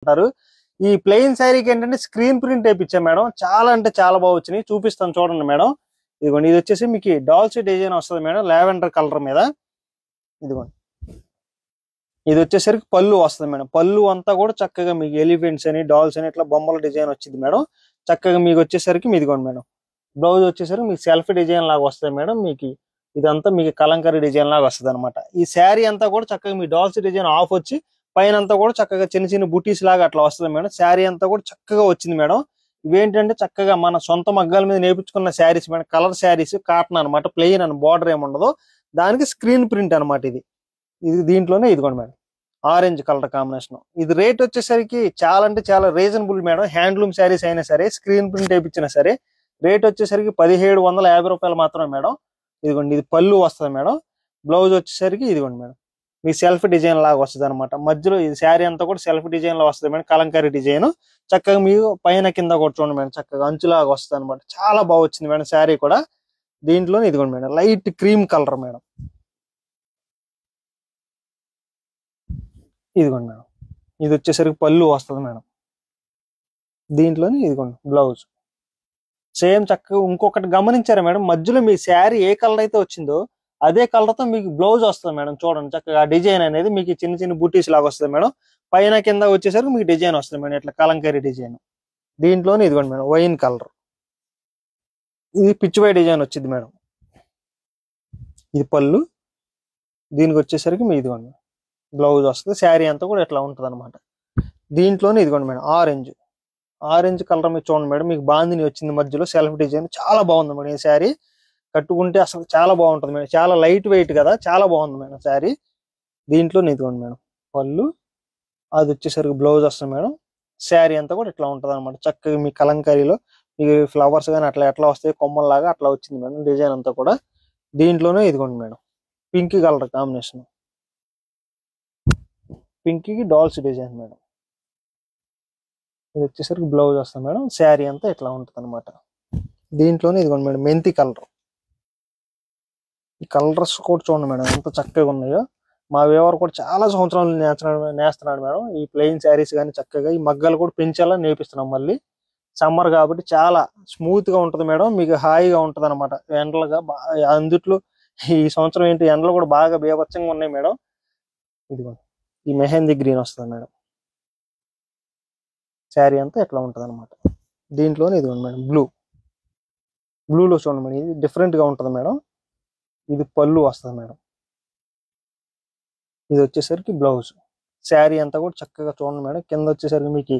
అంటారు. ఈ ప్లెయిన్ శారీకి ఏంటంటే స్క్రీన్ ప్రింట్ వేయించాం మేడం. చాలా అంటే చాలా బాగా వచ్చినాయి. చూపిస్తాను చూడండి మేడం. ఇదిగోండి, ఇది వచ్చేసి మీకు డాల్సీ డిజైన్ వస్తుంది మేడం, లావెండర్ కలర్ మీద. ఇదిగోండి, ఇది వచ్చేసరికి పళ్ళు వస్తుంది మేడం. పళ్ళు అంతా కూడా చక్కగా మీకు ఎలిఫెంట్స్ అని డాల్స్ అని ఇట్లా బొమ్మల డిజైన్ వచ్చింది మేడం. చక్కగా మీకు వచ్చేసరికి ఇదిగోండి మేడం, బ్లౌజ్ వచ్చేసరికి మీకు సెల్ఫ్ డిజైన్ లాగా వస్తుంది మేడం. మీకు ఇదంతా మీకు కలంకరీ డిజైన్ లాగా వస్తుంది అనమాట. ఈ శారీ అంతా కూడా చక్కగా మీ డాల్సీ డిజైన్ ఆఫ్ వచ్చి పైన అంతా కూడా చక్కగా చిన్న చిన్న బుటీస్ లాగా అట్లా వస్తుంది మేడం. శారీ అంతా కూడా చక్కగా వచ్చింది మేడం. ఇవేంటంటే చక్కగా మన సొంత మగ్గాల మీద నేర్పించుకున్న saris madam. Colour saris, cotton అనమాట, ప్లెయిన్ అని బార్డర్ ఏముండదు, దానికి స్క్రీన్ ప్రింట్ అనమాట. ఇది ఇది దీంట్లోనే ఇదిగోండి మేడం, ఆరెంజ్ కలర్ కాంబినేషన్. ఇది రేట్ వచ్చేసరికి చాలా అంటే చాలా రీజనబుల్ మేడం. హ్యాండ్లూమ్ శారీస్ అయినా సరే, స్క్రీన్ ప్రింట్ వేయించినా సరే రేట్ వచ్చేసరికి 1750 రూపాయలు మాత్రమే మేడం. ఇదిగోండి, ఇది పళ్ళు వస్తుంది మేడం. బ్లౌజ్ వచ్చేసరికి ఇదిగోండి మేడం, మీ సెల్ఫ్ డిజైన్ లాగా వస్తుంది అనమాట. మధ్యలో ఈ శారీ అంతా కూడా సెల్ఫ్ డిజైన్ లో వస్తుంది మేడం, కలంకారీ డిజైన్. చక్కగా మీకు పైన కింద కూడా చూడండి మేడం, చక్కగా అంచులాగా వస్తుంది అనమాట. చాలా బాగా వచ్చింది మేడం శారీ కూడా. దీంట్లోనే ఇదిగోండి madam, light cream colour madam. ఇదిగోండి మేడం, ఇది వచ్చేసరికి పళ్ళు వస్తుంది మేడం. దీంట్లోనే ఇదిగోండి బ్లౌజ్ సేమ్. చక్కగా ఇంకొకటి గమనించారా మేడం, మధ్యలో మీ శారీ ఏ కలర్ అయితే వచ్చిందో అదే కలర్ తో మీకు బ్లౌజ్ వస్తుంది మేడం. చూడండి చక్కగా డిజైన్ అనేది మీకు చిన్న చిన్న బూటీస్ లాగా వస్తుంది మేడం. పైన కింద వచ్చేసరికి మీకు డిజైన్ వస్తుంది మేడం, ఇట్లా కలంకారీ డిజైన్. దీంట్లోనే ఇదిగోండి మేడం, వైన్ కలర్. ఇది పిచ్చివై డిజైన్ వచ్చింది మేడం. ఇది పళ్ళు. దీనికి వచ్చేసరికి మీ ఇదిగోండి బ్లౌజ్ వస్తుంది. శారీ అంతా కూడా ఇట్లా ఉంటుంది అనమాట. దీంట్లోనే ఇదిగోండి మేడం, ఆరెంజ్. ఆరెంజ్ కలర్ మీరు చూడండి మేడం, మీకు బాందిని వచ్చింది మధ్యలో సెల్ఫ్ డిజైన్. చాలా బాగుంది మేడం ఈ శారీ. కట్టుకుంటే అసలు చాలా బాగుంటుంది మేడం. చాలా లైట్ వెయిట్ కదా, చాలా బాగుంది మేడం శారీ. దీంట్లో ఇదిగోండి మేడం పళ్ళు, అది వచ్చేసరికి బ్లౌజ్ వస్తుంది మేడం. శారీ అంతా కూడా ఇట్లా ఉంటుంది అనమాట. చక్కగా మీ కలంకారీలో మీ ఫ్లవర్స్ కానీ అట్లా ఎట్లా వస్తాయి కొమ్మల్లాగా అట్లా వచ్చింది మేడం డిజైన్ అంతా కూడా. దీంట్లోనే ఇదిగోండి madam, pink colour combination. Pink కి డాల్స్ డిజైన్ మేడం. ఇది వచ్చేసరికి బ్లౌజ్ వస్తుంది మేడం. శారీ అంతా ఇట్లా ఉంటుంది అనమాట. దీంట్లోనే ఇదిగోండి మేడం, మెంతి కలర్. ఈ కలర్స్ కూడా చూడండి మేడం ఎంత చక్కగా ఉన్నాయో. మా వేవర్ కూడా చాలా సంవత్సరాలు నేస్తున్నాడు మేడం ఈ ప్లెయిన్ శారీస్ కానీ. చక్కగా ఈ మగ్గాలు కూడా పెంచేలా నేర్పిస్తున్నాం. మళ్ళీ సమ్మర్ కాబట్టి చాలా స్మూత్ గా ఉంటది మేడం, మీకు హాయిగా ఉంటది అనమాట. ఎండలుగా అందుట్లో ఈ సంవత్సరం ఏంటి ఎండలు కూడా బాగా బీభత్సంగా ఉన్నాయి మేడం. ఇదిగోండి, ఈ మెహందీ గ్రీన్ వస్తుంది మేడం. శారీ అంతా ఎట్లా ఉంటది అనమాట. దీంట్లోనే ఇదిగోండి మేడం బ్లూ. బ్లూలో చూడండి మేడం, ఇది డిఫరెంట్ గా ఉంటది మేడం. ఇది పళ్ళు వస్తుంది మేడం. ఇది వచ్చేసరికి బ్లౌజ్. శారీ అంతా కూడా చక్కగా చూడండి మేడం. కింద వచ్చేసరికి మీకు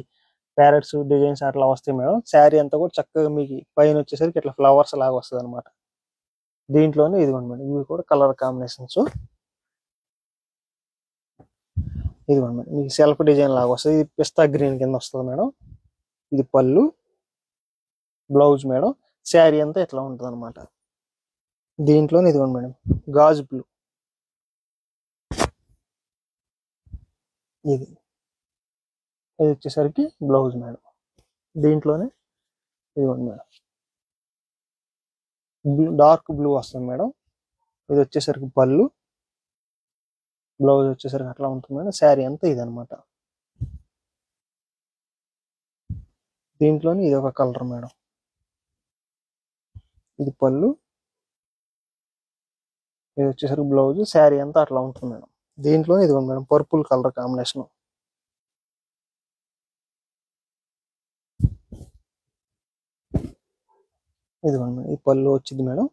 ప్యారెట్స్ డిజైన్స్ అట్లా వస్తాయి మేడం. శారీ అంతా కూడా చక్కగా మీకు పైన వచ్చేసరికి ఇట్లా ఫ్లవర్స్ లాగా వస్తుంది అనమాట. దీంట్లోనే ఇదిగోండి మేడం, ఇవి కూడా కలర్ కాంబినేషన్స్. ఇదిగోండి మేడం, మీకు సెల్ఫ్ డిజైన్ లాగా వస్తుంది. ఇది పిస్తా గ్రీన్ కింద వస్తుంది మేడం. ఇది పళ్ళు, బ్లౌజ్ మేడం. శారీ అంతా ఇట్లా ఉంటుంది అనమాట. దీంట్లోనే ఇదిగోండి మేడం, గాజు బ్లూ. ఇది ఇది వచ్చేసరికి బ్లౌజ్ మేడం. దీంట్లోనే ఇదిగోండి మేడం, డార్క్ బ్లూ వస్తుంది మేడం. ఇది వచ్చేసరికి పళ్ళు, బ్లౌజ్ వచ్చేసరికి అట్లా ఉంటుంది మేడం. శారీ అంతా ఇది అనమాట. దీంట్లోనే ఇది ఒక కలర్ మేడం. ఇది పళ్ళు, ఇది వచ్చేసరికి బ్లౌజ్. శారీ అంతా అట్లా ఉంటుంది మేడం. దీంట్లోనే ఇదిగోండి మేడం, పర్పుల్ కలర్ కాంబినేషన్. ఇదిగోండి మేడం, ఈ పళ్ళు వచ్చింది మేడం.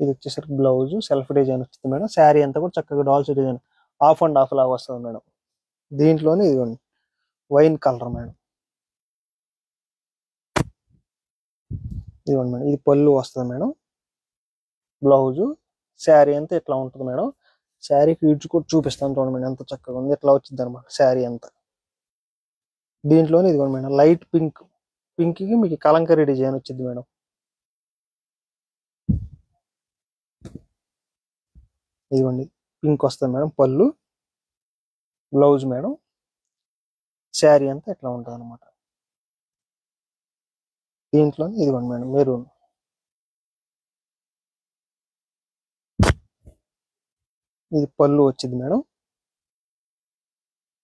ఇది వచ్చేసరికి బ్లౌజ్ సెల్ఫ్ డిజైన్ వచ్చింది మేడం. శారీ అంతా కూడా చక్కగా dolls design of and of లాగా వస్తుంది మేడం. దీంట్లోనే ఇదిగోండి వైన్ కలర్ మేడం. ఇదిగోండి మేడం, ఇది పళ్ళు వస్తుంది మేడం. బ్లౌజ్. శారీ అంతా ఇట్లా ఉంటుంది మేడం. శారీకి ఇడ్జ్ కూడా చూపిస్తాను చూడండి మేడం, ఎంత చక్కగా ఉంది. ఇట్లా వచ్చింది అనమాట శారీ అంతా. దీంట్లోనే ఇదిగోండి మేడం, లైట్ పింక్. పింక్ కి మీకు కలంకరీ డిజైన్ వచ్చింది మేడం. ఇదిగోండి పింక్ వస్తుంది మేడం. పళ్ళు, బ్లౌజ్ మేడం. శారీ అంతా ఇట్లా ఉంటుంది అనమాట. దీంట్లోనే ఇదిగోండి మేడం, మెరూన్. ఇది పళ్ళు వచ్చింది మేడం.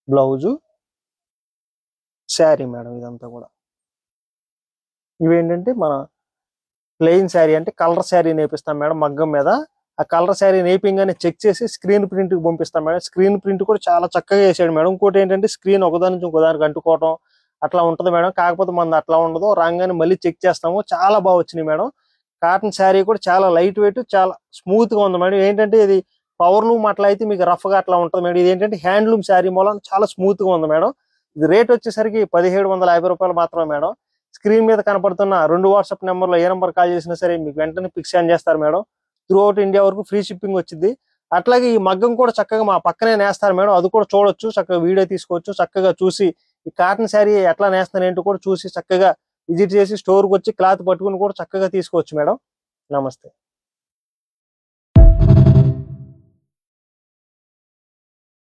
బ్లౌజు, శారీ మేడం ఇదంతా కూడా. ఇవేంటంటే మన ప్లెయిన్ శారీ అంటే కలర్ శారీ నేపిస్తాం మేడం మగ్గం మీద. ఆ కలర్ శారీ నేపింగానే చెక్ చేసి స్క్రీన్ ప్రింట్ కి పంపిస్తాం మేడం. స్క్రీన్ ప్రింట్ కూడా చాలా చక్కగా వేసాడు మేడం. ఇంకోటి ఏంటంటే స్క్రీన్ ఒకదాని నుంచి ఇంకోదానికి అంటుకోవటం అట్లా ఉంటది మేడం. కాకపోతే మనది అట్లా ఉండదు, రాగానే మళ్ళీ చెక్ చేస్తాము. చాలా బాగా వచ్చినాయి మేడం. కాటన్ శారీ కూడా చాలా లైట్ వెయిట్, చాలా స్మూత్ గా ఉంది మేడం. ఏంటంటే ఇది పవర్ లూమ్ అట్లా అయితే మీకు రఫ్ గా అట్లా ఉంటుంది మేడం. ఇది ఏంటంటే హ్యాండ్లూమ్ శారీ మూలం చాలా స్మూత్ గా ఉంది మేడం. ఇది రేట్ వచ్చేసరికి 1750 రూపాయలు మాత్రమే మేడం. స్క్రీన్ మీద కనపడుతున్న 2 వాట్సాప్ నెంబర్లో ఏ నెంబర్ కాల్ చేసినా సరే మీకు వెంటనే పిక్స్ సెండ్ చేస్తారు మేడం. త్రూ అవుట్ ఇండియా వరకు ఫ్రీ షిప్పింగ్ వచ్చింది. అట్లాగే ఈ మగ్గం కూడా చక్కగా మా పక్కనే నేస్తారు మేడం. అది కూడా చూడొచ్చు, చక్కగా వీడియో తీసుకోవచ్చు. చక్కగా చూసి ఈ కాటన్ శారీ ఎట్లా నేస్తున్నారు ఏంటో కూడా చూసి చక్కగా విజిట్ చేసి స్టోర్కి వచ్చి క్లాత్ పట్టుకుని కూడా చక్కగా తీసుకోవచ్చు మేడం. నమస్తే.